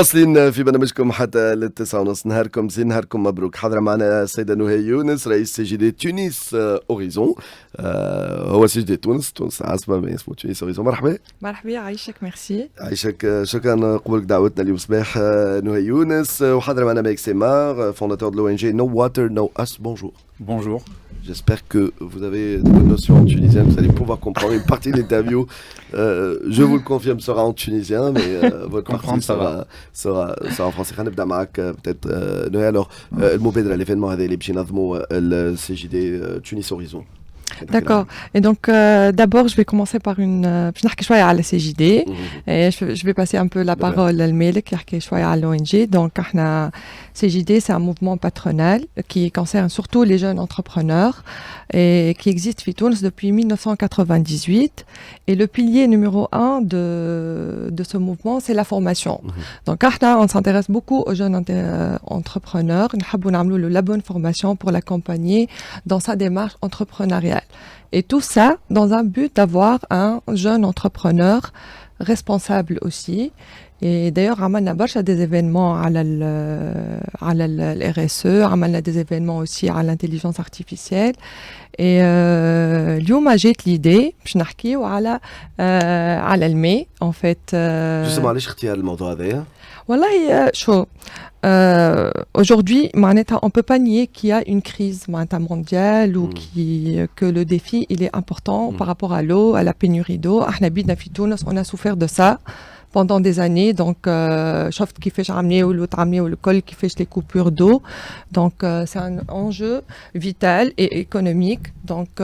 واصلين في برنامجكم حتى للتسعة ونص. نهاركم زين، نهاركم مبروك. حاضرة معنا السيدة نهى يونس، رئيس سي جي دي تونس اوريزون. هو سي جي دي تونس عاصمة، ما اسمه تونس اوريزون. مرحبا. مرحبا، يعيشك، ميرسي. عايشك، شكرا قبولك دعوتنا اليوم صباح. نهى يونس وحاضرة معنا مالك سيمار، fondateur de l'ONG No Water No Us. Bonjour. Bonjour. J'espère que vous avez de bonnes notions en tunisien, vous allez pouvoir comprendre une partie de l'interview. Je vous le confirme, sera en tunisien, mais votre partie sera en français. هنبدأ معك peut-être نهى. Alors المبادرة l'événement هذا اللي باش ينظموا السي جي دي تونس اوريزون. D'accord. Et donc, d'abord, je vais commencer par je vais نحكي شوية على CJD. Et je vais passer un peu la parole à Melek, يحكي شوية على l'ONG. Donc, احنا CJD, c'est un mouvement patronal qui concerne surtout les jeunes entrepreneurs et qui existe à Tunis depuis 1998. Et le pilier numéro 1 de ce mouvement, c'est la formation. Donc, احنا, on s'intéresse beaucoup aux jeunes entrepreneurs. نحبوا نعملوا la bonne formation pour l'accompagner dans sa démarche entrepreneuriale. Et tout ça dans un but d'avoir un jeune entrepreneur responsable aussi. Et d'ailleurs, عملنا برشا des événements على ال RSE, عملنا des événements aussi على l'intelligence artificielle. Et اليوم جات l'idée باش نحكيو على الماء en fait. Justement, علاش اختيار الموضوع هذايا؟ والله شو aujourd'hui on peut pas nier qu'il y a une crise mondiale ou que le défi il est important par rapport à l'eau, à la pénurie d'eau. احنا بيدنا في تونس on a souffert de ça pendant des années. Donc شفت كيفاش عملوا الكل كيفاش les coupures d'eau. Donc c'est un enjeu vital et économique. Donc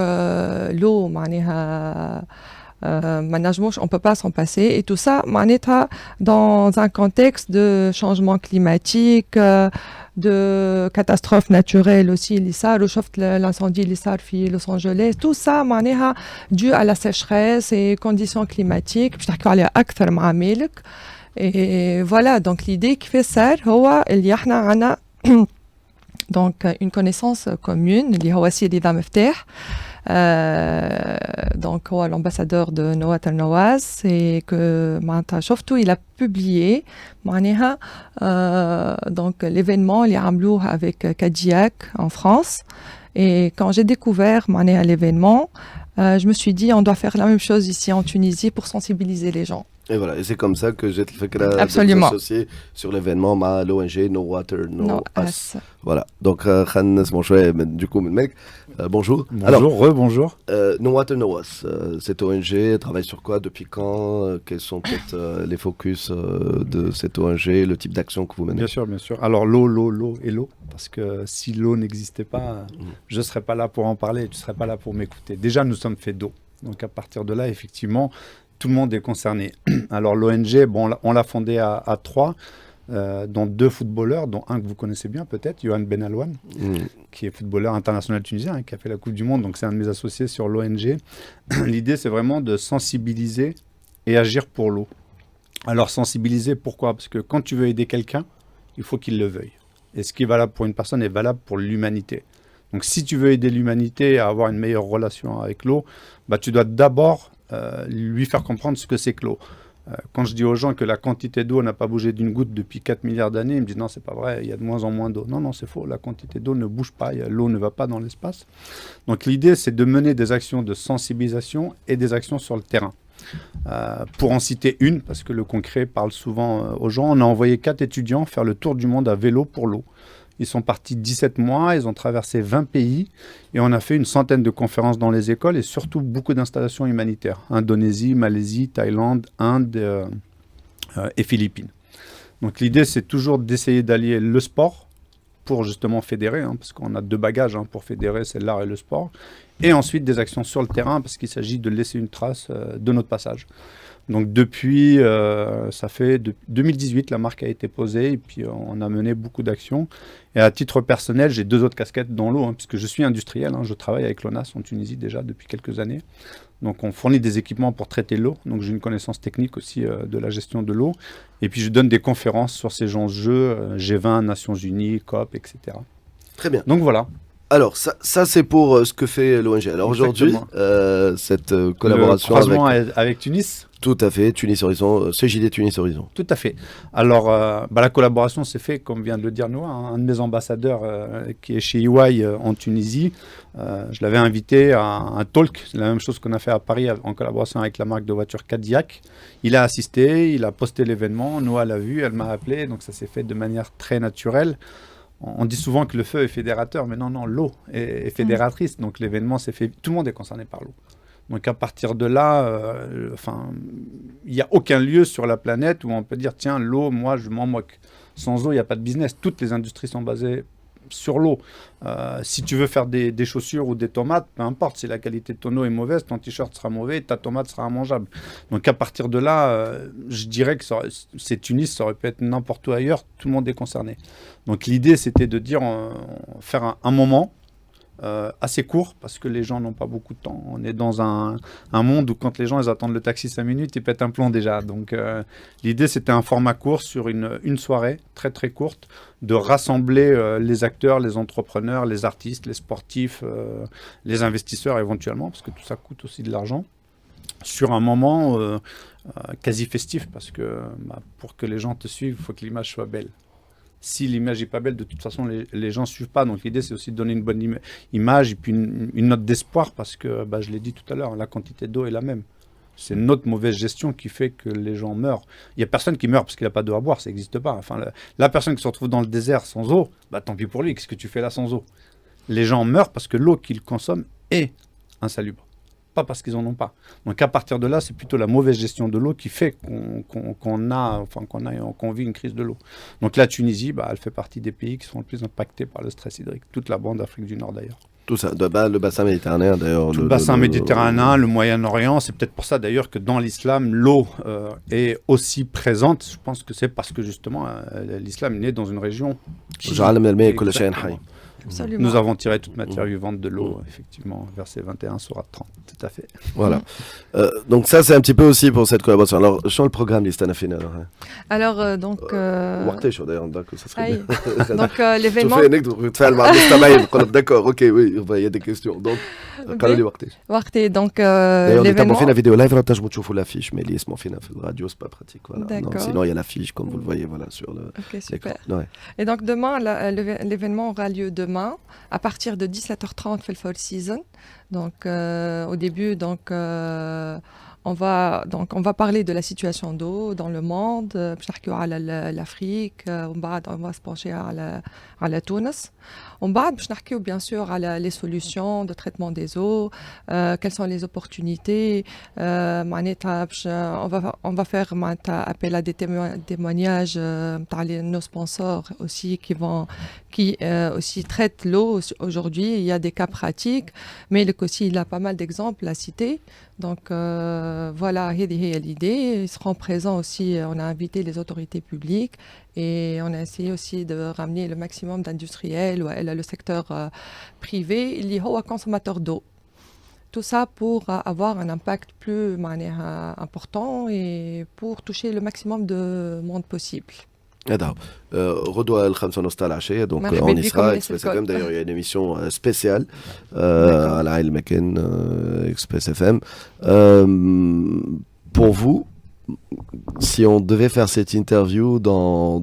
l'eau معناها on ne peut pas s'en passer. Et tout ça, dans un contexte de changement climatique, de catastrophes naturelles aussi, l'incendie à Los Angeles, tout ça, dû à la sécheresse et conditions climatiques. Et voilà, donc l'idée qui fait ça, donc une connaissance commune, donc l'ambassadeur de No Water No Us, et que شفتو il a publié donc l'événement اللي عملوه avec Cadillac en France. Et quand j'ai découvert l'événement, je me suis dit on doit faire la même chose ici en Tunisie pour sensibiliser les gens. Et voilà, et c'est comme ça que j'ai fait de vous associer sur l'événement à l'ONG No Water No Us. Voilà, donc du coup, mec, bonjour. Bonjour, rebonjour. No Water No Us, cette ONG travaille sur quoi, depuis quand, quels sont peut-être les focus de cette ONG, le type d'action que vous menez? Bien sûr, bien sûr. Alors l'eau et l'eau, parce que si l'eau n'existait pas, je ne serais pas là pour en parler, tu ne serais pas là pour m'écouter. Déjà, nous sommes faits d'eau, donc à partir de là, effectivement, tout le monde est concerné. Alors l'ONG, bon, on l'a fondée à 3, dont 2 footballeurs, dont un que vous connaissez bien peut-être, Yohan Ben Alouane, qui est footballeur international tunisien, qui a fait la Coupe du Monde, donc c'est un de mes associés sur l'ONG. L'idée, c'est vraiment de sensibiliser et agir pour l'eau. Alors sensibiliser, pourquoi? Parce que quand tu veux aider quelqu'un, il faut qu'il le veuille. Et ce qui est valable pour une personne est valable pour l'humanité. Donc si tu veux aider l'humanité à avoir une meilleure relation avec l'eau, bah, tu dois d'abord lui faire comprendre ce que c'est que l'eau. Quand je dis aux gens que la quantité d'eau n'a pas bougé d'une goutte depuis 4 milliards d'années, ils me disent non, c'est pas vrai, il y a de moins en moins d'eau. Non, non, c'est faux, la quantité d'eau ne bouge pas, l'eau ne va pas dans l'espace. Donc l'idée, c'est de mener des actions de sensibilisation et des actions sur le terrain. Pour en citer une, parce que le concret parle souvent aux gens, on a envoyé 4 étudiants faire le tour du monde à vélo pour l'eau. Ils sont partis 17 mois, ils ont traversé 20 pays et on a fait une centaine de conférences dans les écoles et surtout beaucoup d'installations humanitaires. Indonésie, Malaisie, Thaïlande, Inde et Philippines. Donc l'idée, c'est toujours d'essayer d'allier le sport pour justement fédérer, parce qu'on a 2 bagages pour fédérer, c'est l'art et le sport. Et ensuite des actions sur le terrain parce qu'il s'agit de laisser une trace de notre passage. Donc depuis, ça fait 2018, la marque a été posée et puis on a mené beaucoup d'actions. Et à titre personnel, j'ai 2 autres casquettes dans l'eau, puisque je suis industriel. Je travaille avec l'ONAS en Tunisie déjà depuis quelques années. Donc on fournit des équipements pour traiter l'eau. Donc j'ai une connaissance technique aussi de la gestion de l'eau. Et puis je donne des conférences sur ces enjeux, G20, Nations Unies, COP, etc. Très bien. Donc voilà. Alors, ça c'est pour ce que fait l'ONG. Alors aujourd'hui, cette collaboration le croisement avec Tunis. Tout à fait, Tunis Horizon, CJD Tunis Horizon. Tout à fait. Alors, la collaboration s'est faite, comme vient de le dire Noah, un de mes ambassadeurs qui est chez EY en Tunisie. Je l'avais invité à un talk, c'est la même chose qu'on a fait à Paris en collaboration avec la marque de voiture Cadillac. Il a assisté, il a posté l'événement, Noah l'a vu, elle m'a appelé, donc ça s'est fait de manière très naturelle. On dit souvent que le feu est fédérateur, mais non, l'eau est fédératrice. Donc l'événement s'est fait, tout le monde est concerné par l'eau. Donc à partir de là, il n'y a aucun lieu sur la planète où on peut dire, tiens, l'eau, moi, je m'en moque. Sans eau, il n'y a pas de business. Toutes les industries sont basées sur l'eau. Si tu veux faire des chaussures ou des tomates, peu importe, si la qualité de ton eau est mauvaise, ton t-shirt sera mauvais, ta tomate sera immangeable. Donc à partir de là, je dirais que c'est Tunis, ça aurait pu être n'importe où ailleurs, tout le monde est concerné. Donc l'idée, c'était de dire, faire un moment, assez court parce que les gens n'ont pas beaucoup de temps. On est dans un monde où quand les gens ils attendent le taxi 5 minutes, ils pètent un plomb déjà. Donc l'idée c'était un format court sur une soirée très très courte de rassembler les acteurs, les entrepreneurs, les artistes, les sportifs, les investisseurs éventuellement parce que tout ça coûte aussi de l'argent sur un moment quasi festif parce que pour que les gens te suivent, il faut que l'image soit belle. Si l'image n'est pas belle, de toute façon, les gens ne suivent pas. Donc l'idée, c'est aussi de donner une bonne image et puis une note d'espoir parce que, je l'ai dit tout à l'heure, la quantité d'eau est la même. C'est notre mauvaise gestion qui fait que les gens meurent. Il n'y a personne qui meurt parce qu'il n'a pas d'eau à boire, ça n'existe pas. Enfin, la personne qui se retrouve dans le désert sans eau, tant pis pour lui, qu'est-ce que tu fais là sans eau? Les gens meurent parce que l'eau qu'ils consomment est insalubre. Pas parce qu'ils n'en ont pas. Donc à partir de là, c'est plutôt la mauvaise gestion de l'eau qui fait qu'on vit une crise de l'eau. Donc la Tunisie, elle fait partie des pays qui sont le plus impactés par le stress hydrique. Toute la bande d'Afrique du Nord d'ailleurs. Tout ça, le bassin méditerranéen d'ailleurs. Le bassin méditerranéen, le Moyen-Orient, c'est peut-être pour ça d'ailleurs que dans l'islam, l'eau est aussi présente. Je pense que c'est parce que justement, l'islam est né dans une région. Absolument. Nous avons tiré toute matière vivante de l'eau, effectivement, verset 21, sourate 30, tout à fait. Voilà. Donc ça, c'est un petit peu aussi pour cette collaboration. Alors, sur le programme, l'Istanafine, alors donc... ça serait bien. Donc l'événement... D'accord, ok, oui, il y a des questions. Donc, donc d'ailleurs, l'événement... on fait la vidéo live, là, je vous l'affiche, mais l'ISM, on fait la radio, c'est pas pratique. Voilà. D'accord. Sinon, il y a l'affiche, comme vous le voyez, voilà, sur le... Ok, super. Ouais. Et donc demain, l'événement aura lieu demain, à partir de 17h30, fait le Fall Season. Donc au début, on va parler de la situation d'eau dans le monde, l'Afrique, on va se pencher à la Tunis. On va parler bien sûr à les solutions de traitement des eaux, quelles sont les opportunités. On va faire appel à des témoignages de nos sponsors aussi qui aussi traitent l'eau aujourd'hui. Il y a des cas pratiques, mais aussi il a pas mal d'exemples à citer. Donc voilà, l'idée. Ils seront présents aussi. On a invité les autorités publiques et on a essayé aussi de ramener le maximum d'industriels ou le secteur privé, il y a consommateur d'eau. Tout ça pour avoir un impact plus important et pour toucher le maximum de monde possible. Redoua al-Khamsa Nostal Aché, donc on y sera. Express FM, d'ailleurs, il y a une émission spéciale à la Al Meken, Express FM. Pour vous, si on devait faire cette interview dans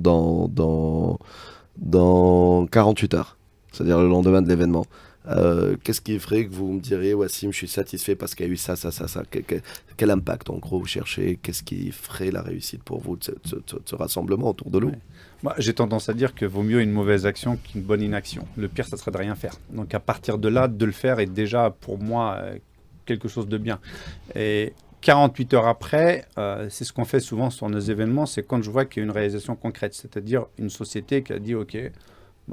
48 heures, c'est-à-dire le lendemain de l'événement, qu'est-ce qui ferait que vous me diriez, Wassim, je suis satisfait parce qu'il y a eu ça. Quel impact, en gros, vous cherchez? Qu'est-ce qui ferait la réussite pour vous de ce rassemblement autour de l'eau? Moi, j'ai tendance à dire que vaut mieux une mauvaise action qu'une bonne inaction. Le pire, ça serait de rien faire. Donc, à partir de là, de le faire est déjà, pour moi, quelque chose de bien. Et 48 heures après, c'est ce qu'on fait souvent sur nos événements, c'est quand je vois qu'il y a une réalisation concrète, c'est-à-dire une société qui a dit, OK,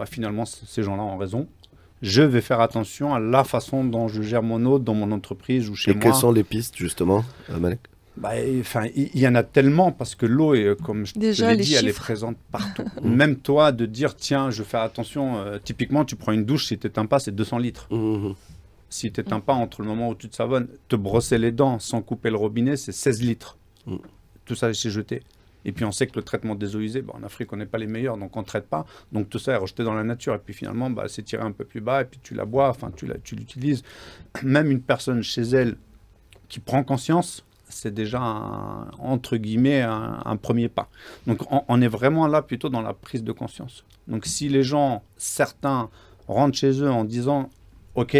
finalement, ces gens-là ont raison. Je vais faire attention à la façon dont je gère mon eau dans mon entreprise ou chez moi. Et quelles sont les pistes, justement, Malek? Il y en a tellement parce que l'eau, comme je te l'ai dit, elle est présente partout. Même toi, de dire, tiens, je fais attention, typiquement, tu prends une douche, si tu n'éteins pas, c'est 200 litres. Si tu n'éteins pas entre le moment où tu te savonnes, te brosser les dents sans couper le robinet, c'est 16 litres. Tout ça, c'est jeté. Et puis on sait que le traitement des eaux usées, en Afrique, on n'est pas les meilleurs, donc on ne traite pas. Donc tout ça est rejeté dans la nature. Et puis finalement, c'est tiré un peu plus bas, et puis tu la bois, tu l'utilises. Même une personne chez elle qui prend conscience, c'est déjà, entre guillemets, un premier pas. Donc, on est vraiment là plutôt dans la prise de conscience. Donc, si les gens, certains, rentrent chez eux en disant « Ok,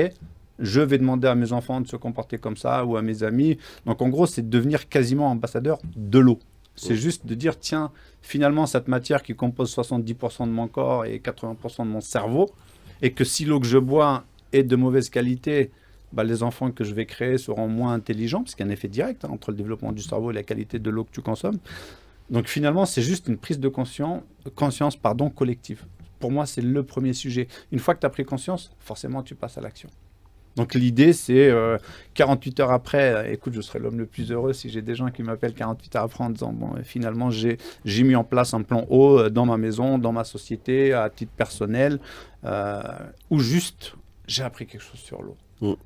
je vais demander à mes enfants de se comporter comme ça ou à mes amis. » Donc, en gros, c'est de devenir quasiment ambassadeur de l'eau. C'est juste de dire « Tiens, finalement, cette matière qui compose 70% de mon corps et 80% de mon cerveau, et que si l'eau que je bois est de mauvaise qualité, bah, les enfants que je vais créer seront moins intelligents, parce qu'il y a un effet direct entre le développement du cerveau et la qualité de l'eau que tu consommes. » Donc finalement, c'est juste une prise de conscience collective. Pour moi, c'est le premier sujet. Une fois que tu as pris conscience, forcément, tu passes à l'action. Donc l'idée, c'est 48 heures après, écoute, je serai l'homme le plus heureux si j'ai des gens qui m'appellent 48 heures après en disant, bon, finalement, j'ai mis en place un plan eau dans ma maison, dans ma société, à titre personnel, ou juste, j'ai appris quelque chose sur l'eau.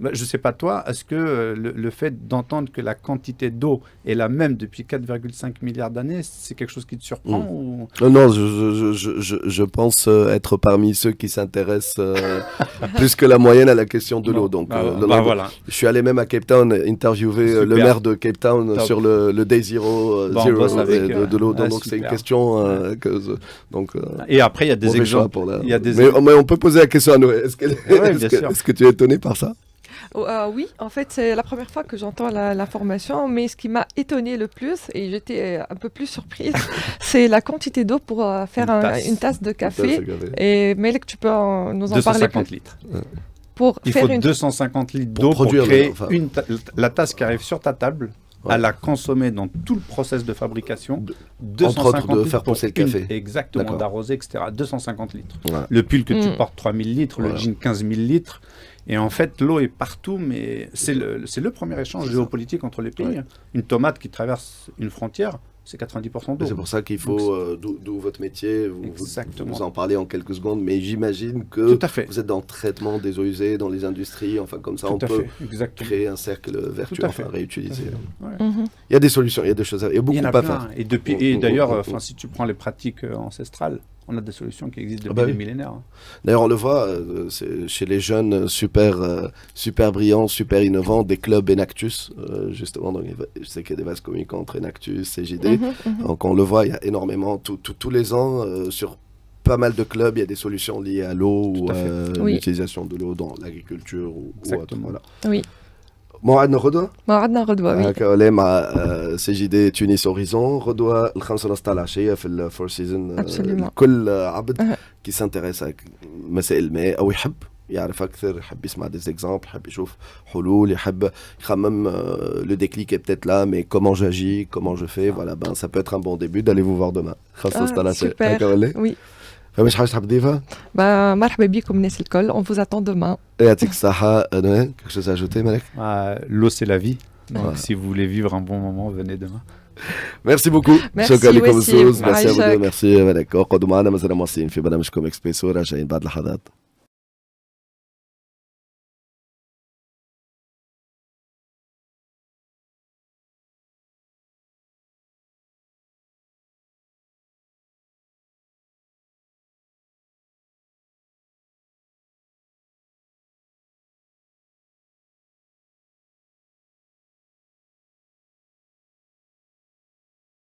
Bah, je ne sais pas toi, est-ce que le fait d'entendre que la quantité d'eau est la même depuis 4,5 milliards d'années, c'est quelque chose qui te surprend ou... Non, je pense être parmi ceux qui s'intéressent plus que la moyenne à la question de l'eau. Donc, voilà. Je suis allé même à Cape Town interviewer le maire de Cape Town sur le Day Zero, de l'eau. Donc c'est une question Et après, il y a des exemples. Mais on peut poser la question à Noé. Est-ce que tu es étonné par ça? Oui, en fait, c'est la première fois que j'entends l'information, mais ce qui m'a étonné le plus, et j'étais un peu plus surprise, c'est la quantité d'eau pour faire une tasse de café. Et Melek, tu peux nous en parler plus. 250 litres. Il faut 250 litres d'eau pour créer la tasse qui arrive sur ta table. Ouais. À la consommer dans tout le process de fabrication. 250 litres de faire pousser le café. Exactement, d'arroser, etc. 250 litres. Ouais. Le pull que tu portes, 3000 litres. Le jean, 15 000 litres. Et en fait, l'eau est partout, mais c'est le premier échange géopolitique entre les pays. Ouais. Une tomate qui traverse une frontière, c'est 90% d'eau. C'est pour ça qu'il faut, d'où votre métier, vous en parlez en quelques secondes, mais j'imagine que vous êtes dans le traitement des eaux usées, dans les industries, enfin comme ça, on peut créer un cercle vertueux, enfin réutiliser. Ouais. Il y a des solutions, il y a des choses, il y a beaucoup à faire. Et d'ailleurs, si tu prends les pratiques ancestrales, on a des solutions qui existent depuis des millénaires. D'ailleurs, on le voit chez les jeunes super brillants, super innovants, des clubs Enactus, justement. Donc, je sais qu'il y a des vases communicants entre Enactus, CJD. Donc, on le voit, il y a énormément, tous les ans, sur pas mal de clubs, il y a des solutions liées à l'eau ou à l'utilisation de l'eau dans l'agriculture ou autre. Voilà. Oui. موعدنا غدوة؟ موعدنا غدوة وي. هكا مع سي جي دي تونس اوريزون غدوة الخمسة ونص تاع العشية في الفور سيزون. كل عبد كي سانتيريس مسائل الماء أو يحب يعرف أكثر، يحب يسمع دي زيكزامبل، يحب يشوف حلول، يحب يخمم le déclic est peut-être là, mais comment j'agis, comment je fais, voilà, ben ça peut être un bon début d'aller vous voir demain. خمسة ونص تاع العشية. هكا ولا؟ Oui. فمش حاجة تحب تضيفها؟ مرحبا بكم الناس الكل, on vous attend demain. يعطيك الصحة. quelque chose à ajouter, Malek? L'eau c'est la vie. Donc si vous voulez vivre un bon moment, venez demain. Merci beaucoup. شكرا لكم الزوز. Merci à vous deux. Merci. قعدوا معنا مازال مواصلين في برنامجكم اكسبريسو راجعين بعد لحظات.